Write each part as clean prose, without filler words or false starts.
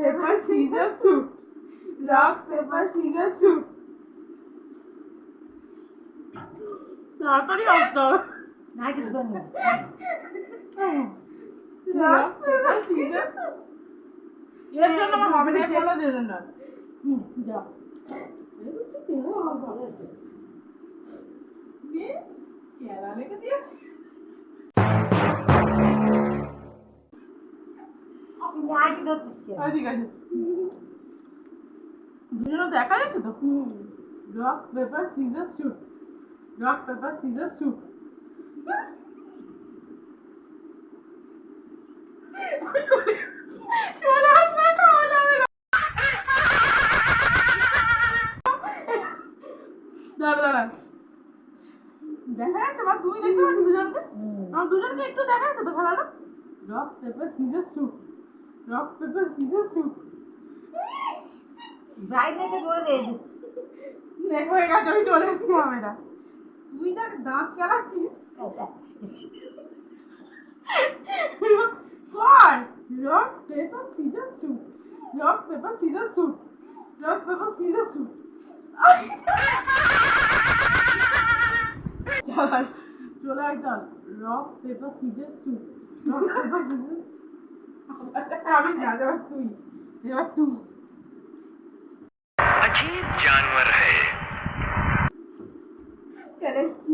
Paper scissor shoot, rock paper scissor shoot. তাড়াতাড়ি আসতে হবে। না কিছু জানি না। Rock paper scissor shoot. এর জন্য আমার হবে না, কোনো দিন না। যা কেলা লেগে দিয়ে তুমি আগে ধরছিস কেন? ঠিক আছে, দুজনে দেখা যাচ্ছে তো। Rock paper scissor shoot, rock paper scissor shoot. দাঁড়া দেখা যাচ্ছে মা, তুমি দেখতে পাচ্ছ দুজনকে? আমার দুজনকে একটু দেখা যাচ্ছে তো খেলাটা। Rock paper scissor shoot, rock paper scissor shoot. ব্রাইটনেসে জোরে দে। দেখো এর কাছে আমি চলে এসেছি হবে না। তুই দেখ দাঁত খেলাচ্ছিস কর। Rock paper scissor shoot, rock paper scissor shoot, rock paper scissor shoot. চলে আয় চল। Rock paper scissor shoot, rock paper caesar. আমি না, এবার তুই, এবার তুই। अजीब जानवर है। চলে এসছি।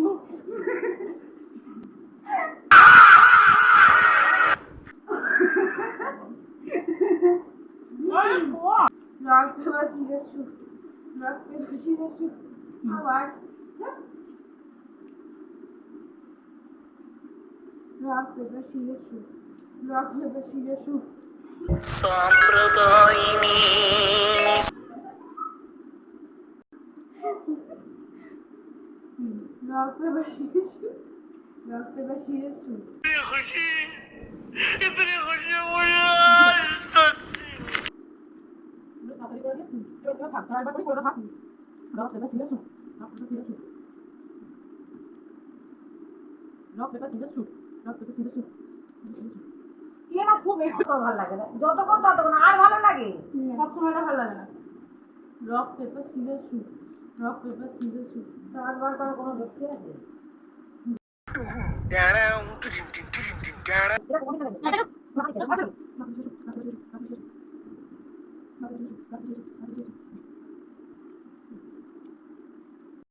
Rock paper scissor shoot, rock paper scissor shoot. আবার rock paper scissor shoot, rock paper scissor shoot. सांप्रदायिनी rock paper scissor shoot, rock paper scissor shoot. खुशी इतनी खुशी मुझे आज तक তাড়াতাড়ি করে দিয়ে এবার থাক, একবার করে করে থাক। Rock paper scissor shoot, rock paper scissor shoot, rock paper scissor shoot, rock paper scissor shoot. কি আমার খুব একটু ভালো লাগে না, যতক্ষণ ততক্ষণ আর ভালো লাগে। সব সময়টা ভালো লাগে না। Rock paper scissor shoot, rock paper scissor shoot. চারবার করার কোনো যুক্তি আছে? এটা কোন জায়গায়? Rock paper scissor shoot, rock paper scissor shoot, rock paper scissor shoot, rock paper scissor shoot, rock paper scissor shoot, rock paper scissor shoot, rock paper scissor shoot.